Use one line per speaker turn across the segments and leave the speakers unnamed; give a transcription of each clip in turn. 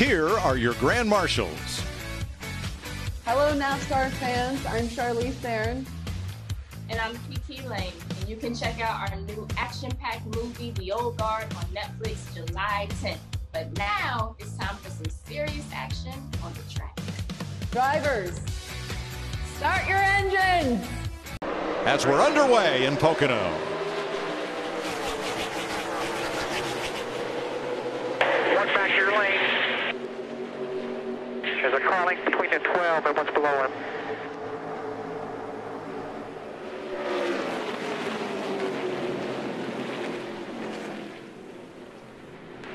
Here are your grand marshals.
Hello, NASCAR fans. I'm Charlize Theron.
And I'm PT Lane. And you can check out our new action-packed movie, The Old Guard, on Netflix July 10th. But now it's time for some serious action on the track.
Drivers, start your engines!
As we're underway in Pocono.
One back to your lane. There's a car length between the 12 and what's below him.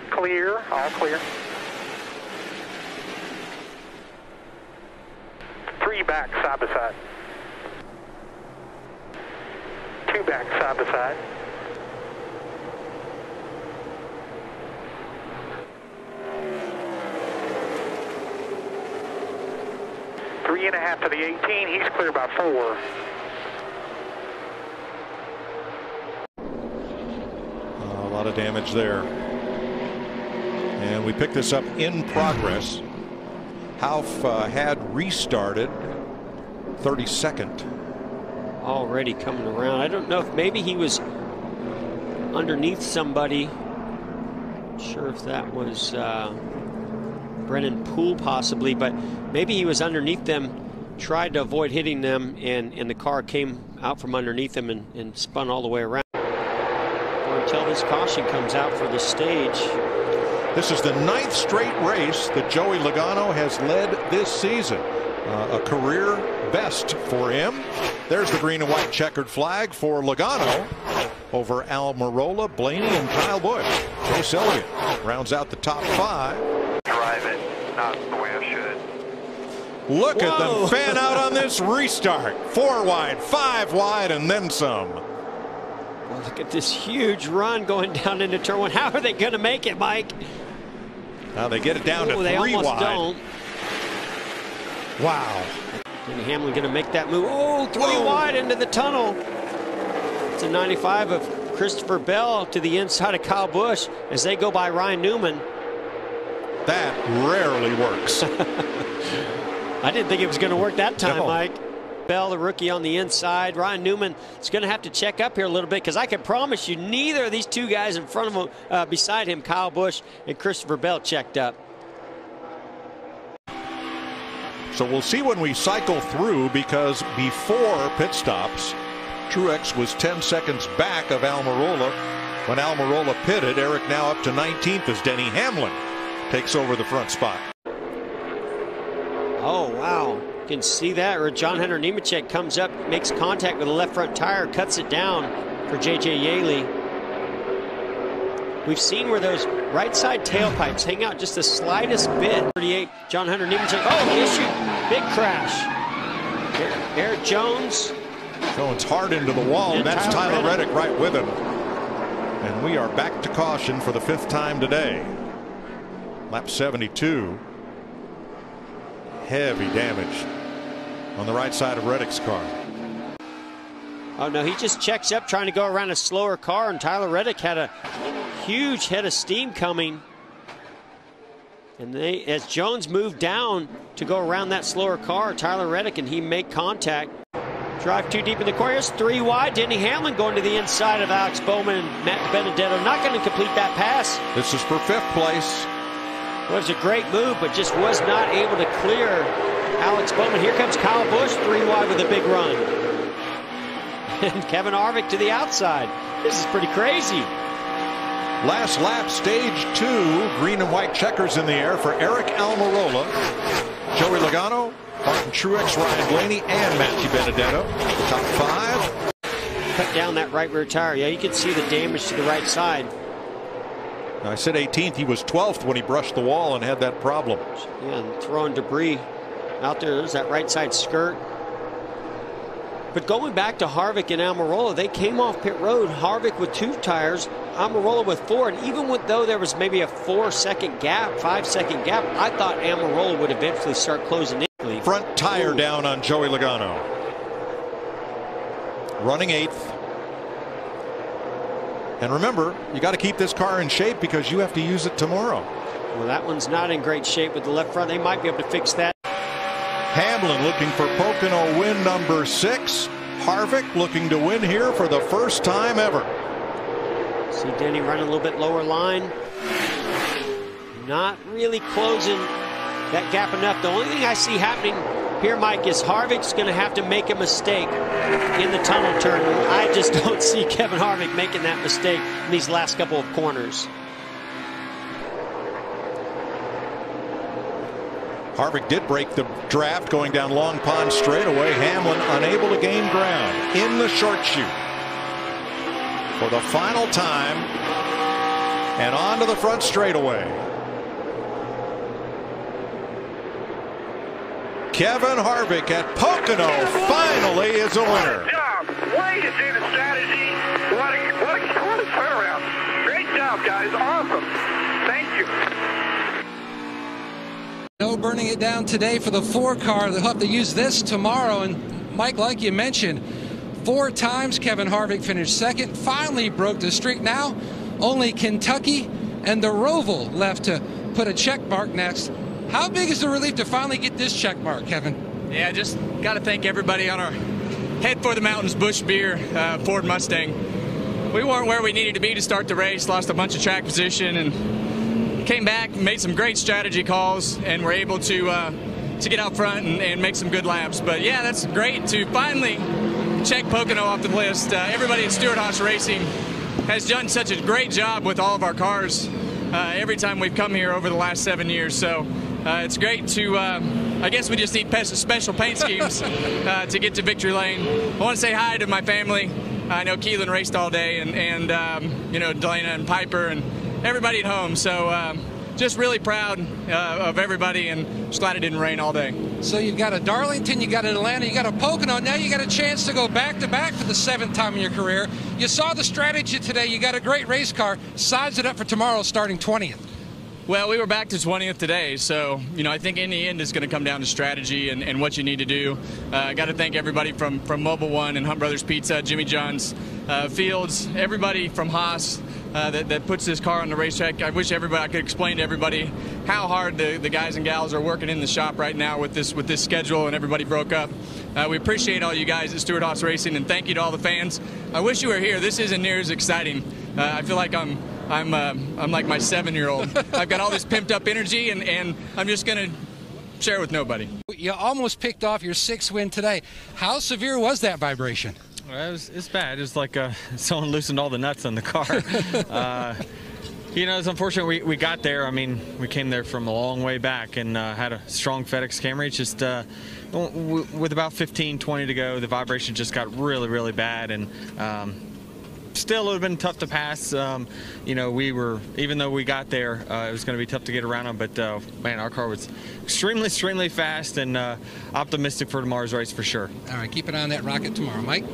Clear, all clear. 3 back, side by side. 2 back, side by side. Three and a half to the 18. He's clear by 4.
A lot of damage there. And we pick this up in progress. Half had restarted 32nd.
Already coming around. I don't know if maybe he was underneath somebody. Not sure if that was Brennan Poole possibly, but maybe he was underneath them, tried to avoid hitting them, and the car came out from underneath them and spun all the way around. Or until this caution comes out for the stage.
This is the 9th straight race that Joey Logano has led this season. A career best for him. There's the green and white checkered flag for Logano over Almirola, Blaney, and Kyle Busch. Chase Elliott rounds out the top 5.
Drive it, not the way I should.
Look at them fan out on this restart. 4 wide, 5 wide, and then some.
Well, look at this huge run going down into turn 1. How are they going to make it, Mike?
Now they get it down to 3
they almost
wide.
Don't.
Wow.
Denny Hamlin going to make that move. Oh, 3 wide into the tunnel. It's a 95 of Christopher Bell to the inside of Kyle Busch as they go by Ryan Newman.
That rarely works.
I didn't think it was going to work that time,
No.
Mike. Bell, the rookie, on the inside. Ryan Newman is going to have to check up here a little bit because I can promise you neither of these two guys in front of him, beside him, Kyle Busch and Christopher Bell, checked up.
So we'll see when we cycle through, because before pit stops, Truex was 10 seconds back of Almirola. When Almirola pitted, Eric now up to 19th as Denny Hamlin takes over the front spot.
Oh, wow. You can see that. Or John Hunter Nemechek comes up, makes contact with the left front tire, cuts it down for J.J. Yeley. We've seen where those right side tailpipes hang out just the slightest bit. 38, John Hunter Nemechek. Oh, issue. Big crash. Eric Jones.
Jones hard into the wall, and that's Tyler Reddick right with him. And we are back to caution for the 5th time today. Lap 72. Heavy damage on the right side of Reddick's car.
Oh, no, he just checks up trying to go around a slower car, and Tyler Reddick had a huge head of steam coming. And as Jones moved down to go around that slower car, Tyler Reddick and he make contact. Drive too deep in the corner. Here's 3 wide. Denny Hamlin going to the inside of Alex Bowman and Matt Benedetto. Not going to complete that pass.
This is for 5th place.
It was a great move, but just was not able to clear Alex Bowman. Here comes Kyle Busch, 3 wide with a big run. And Kevin Harvick to the outside. This is pretty crazy.
Last lap, stage 2, green and white checkers in the air for Eric Almirola, Joey Logano, Martin Truex, Ryan Blaney, and Matthew Benedetto. The top 5.
Cut down that right rear tire. Yeah, you can see the damage to the right side.
I said 18th. He was 12th when he brushed the wall and had that problem.
Yeah, and throwing debris out there. There's that right side skirt. But going back to Harvick and Almirola, they came off pit road. Harvick with 2 tires, Almirola with 4. And even though there was maybe a 4-second gap, 5-second gap, I thought Almirola would eventually start closing in.
Front tire down on Joey Logano. Running 8th. And remember, you got to keep this car in shape because you have to use it tomorrow.
Well, that one's not in great shape with the left front. They might be able to fix that.
Hamlin looking for Pocono win number 6. Harvick looking to win here for the first time ever.
See Denny running a little bit lower line. Not really closing that gap enough. The only thing I see happening here, Mike, is Harvick's going to have to make a mistake in the tunnel turn. I just don't see Kevin Harvick making that mistake in these last couple of corners.
Harvick did break the draft going down Long Pond straightaway. Hamlin unable to gain ground in the short chute for the final time and onto the front straightaway. Kevin Harvick at Pocono finally is a winner.
Good job. Way to see the strategy. What a turnaround. Great job, guys. Awesome. Thank you.
No burning it down today for the 4 car. They'll have to use this tomorrow. And Mike, like you mentioned, 4 times Kevin Harvick finished second. Finally broke the streak. Now only Kentucky and the Roval left to put a check mark next. How big is the relief to finally get this check mark, Kevin?
Yeah, just got to thank everybody on our Head for the Mountains Busch Beer Ford Mustang. We weren't where we needed to be to start the race. Lost a bunch of track position and came back, made some great strategy calls, and were able to get out front and make some good laps. But yeah, that's great to finally check Pocono off the list. Everybody at Stewart-Haas Racing has done such a great job with all of our cars every time we've come here over the last 7 years. So it's great to, I guess we just need special paint schemes to get to victory lane. I want to say hi to my family. I know Keelan raced all day, and you know, Delana and Piper and everybody at home. So just really proud of everybody, and just glad it didn't rain all day.
So you've got a Darlington, you got an Atlanta, you got a Pocono. Now you got a chance to go back-to-back for the 7th time in your career. You saw the strategy today. You got a great race car. Size it up for tomorrow starting 20th.
Well, we were back to 20th today, so you know, I think in the end it's going to come down to strategy and what you need to do. I got to thank everybody from Mobil 1 and Hunt Brothers Pizza, Jimmy John's, Fields, everybody from Haas that puts this car on the racetrack. I wish I could explain to everybody how hard the guys and gals are working in the shop right now with this schedule, and everybody broke up. We appreciate all you guys at Stewart-Haas Racing, and thank you to all the fans. I wish you were here. This isn't near as exciting. I feel like I'm like my 7-year-old. I've got all this pimped up energy, and I'm just going to share it with nobody.
You almost picked off your 6th win today. How severe was that vibration?
It's bad. It's like someone loosened all the nuts on the car. You know, it's unfortunate we got there. I mean, we came there from a long way back and had a strong FedEx Camry. It's just with about 15-20 to go, the vibration just got really, really bad, and still it would have been tough to pass. You know, even though we got there, it was going to be tough to get around them, but man, our car was extremely fast, and optimistic for tomorrow's race for sure.
All right, keep an eye on that rocket tomorrow, Mike.